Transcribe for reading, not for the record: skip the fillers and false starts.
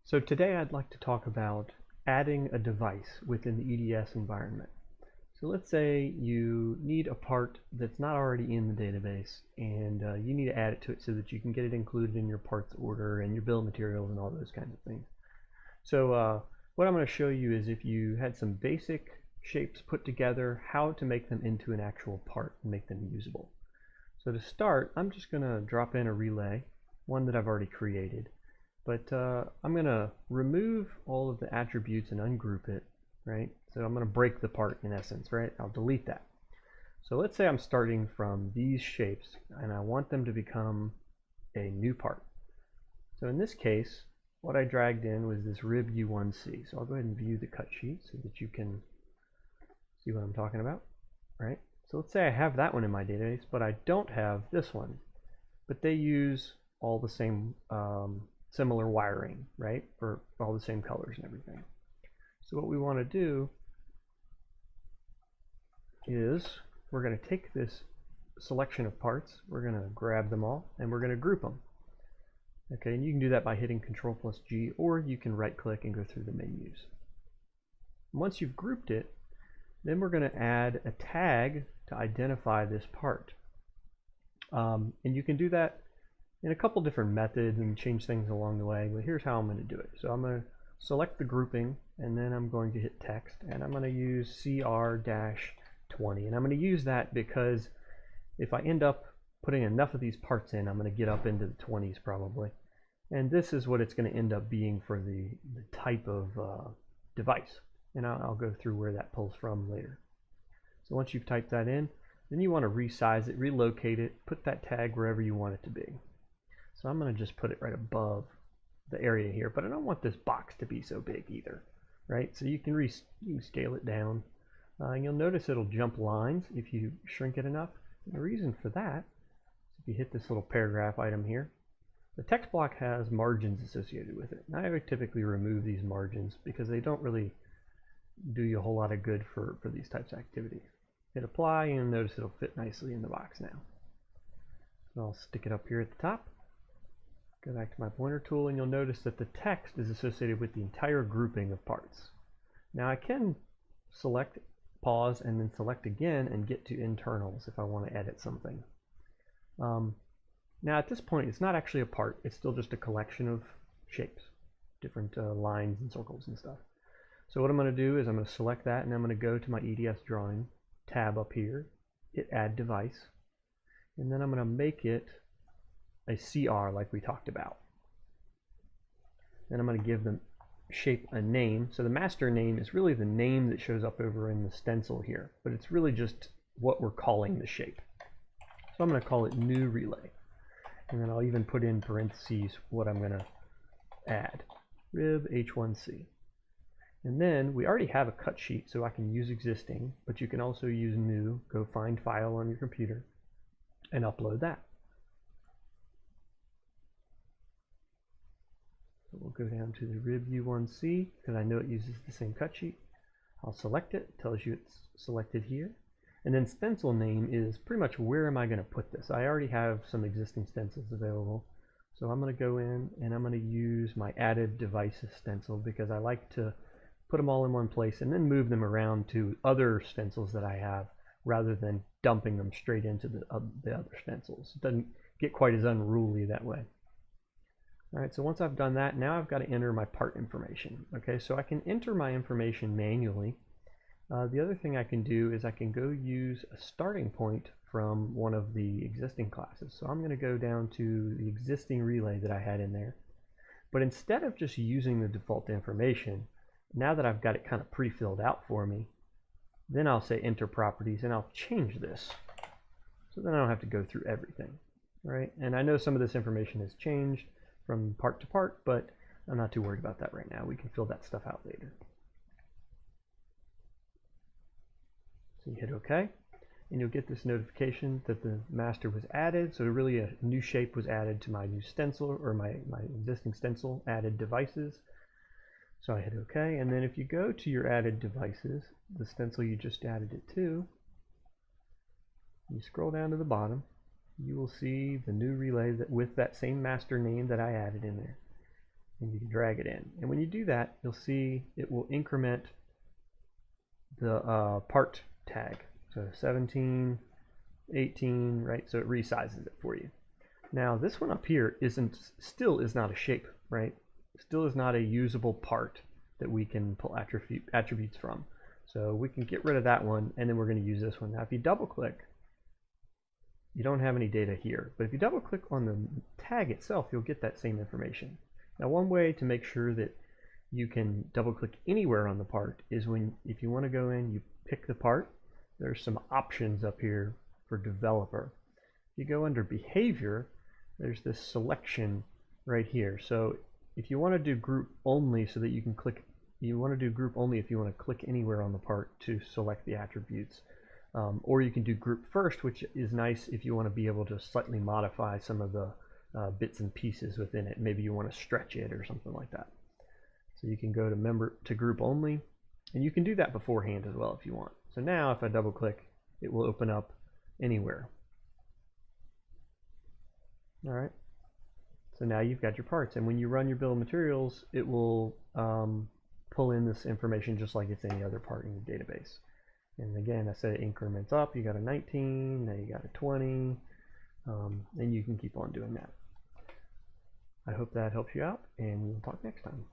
So today I'd like to talk about adding a device within the EDS environment. So let's say you need a part that's not already in the database and you need to add it to it so that you can get it included in your parts order and your bill of materials and all those kinds of things. So what I'm going to show you is if you had some basic shapes put together, how to make them into an actual part and make them usable. So to start, I'm just going to drop in a relay, one that I've already created. But I'm going to remove all of the attributes and ungroup it, right? So I'm going to break the part in essence, right? I'll delete that. So let's say I'm starting from these shapes and I want them to become a new part. So in this case, what I dragged in was this rib U1C. So I'll go ahead and view the cut sheet so that you can see what I'm talking about, right? So let's say I have that one in my database, but I don't have this one. But they use all the same similar wiring, right? For all the same colors and everything. So what we want to do is we're going to take this selection of parts, we're going to grab them all, and we're going to group them. Okay, and you can do that by hitting Control+G, or you can right click and go through the menus. Once you've grouped it, then we're going to add a tag to identify this part. And you can do that in a couple different methods and change things along the way, but here's how I'm going to do it. So I'm going to select the grouping, and then I'm going to hit text, and I'm going to use CR-20, and I'm going to use that because if I end up putting enough of these parts in, I'm going to get up into the 20s probably, and this is what it's going to end up being for the type of device, and I'll go through where that pulls from later. So once you've typed that in, then you want to resize it, relocate it, put that tag wherever you want it to be. So I'm going to just put it right above the area here, but I don't want this box to be so big either, right? So you can scale it down. You'll notice it'll jump lines if you shrink it enough. And the reason for that is if you hit this little paragraph item here, the text block has margins associated with it. And I would typically remove these margins because they don't really do you a whole lot of good for these types of activities. Hit apply, and notice it'll fit nicely in the box now. So I'll stick it up here at the top. Go back to my pointer tool, and you'll notice that the text is associated with the entire grouping of parts. Now I can select, pause, and then select again and get to internals if I want to edit something. Now at this point, it's not actually a part. It's still just a collection of shapes, different lines and circles and stuff. So what I'm going to do is I'm going to select that, and I'm going to go to my EDS drawing tab up here, hit Add Device, and then I'm going to make it a CR like we talked about. Then I'm going to give the shape a name. So the master name is really the name that shows up over in the stencil here, but it's really just what we're calling the shape. So I'm going to call it New Relay. And then I'll even put in parentheses what I'm going to add. Rib H1C. And then we already have a cut sheet, so I can use existing, but you can also use new. Go find file on your computer and upload that. So we'll go down to the rib U1C because I know it uses the same cut sheet. I'll select it. It tells you it's selected here. And then stencil name is pretty much where am I going to put this. I already have some existing stencils available. So I'm going to go in and I'm going to use my Added Devices stencil because I like to put them all in one place and then move them around to other stencils that I have rather than dumping them straight into the other stencils. It doesn't get quite as unruly that way. All right, so once I've done that, now I've got to enter my part information. Okay, so I can enter my information manually. The other thing I can do is I can go use a starting point from one of the existing classes. So I'm going to go down to the existing relay that I had in there. But instead of just using the default information, now that I've got it kind of pre-filled out for me, then I'll say enter properties and I'll change this. So then I don't have to go through everything, right? And I know some of this information has changed from part to part, but I'm not too worried about that right now. We can fill that stuff out later. So you hit OK, and you'll get this notification that the master was added. So really a new shape was added to my new stencil, or my existing stencil, Added Devices. So I hit OK, and then if you go to your Added Devices, the stencil you just added it to, you scroll down to the bottom, you will see the new relay with that same master name that I added in there. and you can drag it in. And when you do that, you'll see it will increment the part tag. So 17, 18, right? So it resizes it for you. Now this one up here still is not a shape, right? Still is not a usable part that we can pull attributes from. So we can get rid of that one, and then we're going to use this one. Now if you double click, you don't have any data here, but if you double click on the tag itself, you'll get that same information. Now one way to make sure that you can double click anywhere on the part is if you want to go in, you pick the part, there's some options up here for developer. If you go under behavior, there's this selection right here. So if you want to do group only so that you can click, you want to do group only if you want to click anywhere on the part to select the attributes. Or you can do group first, which is nice if you want to be able to slightly modify some of the bits and pieces within it. Maybe you want to stretch it or something like that. So you can go to group only, and you can do that beforehand as well if you want. So now if I double click, it will open up anywhere. All right. So now you've got your parts, and when you run your bill of materials, it will pull in this information just like it's any other part in your database. And again, I said it increments up. You got a 19, now you got a 20, and you can keep on doing that. I hope that helps you out, and we'll talk next time.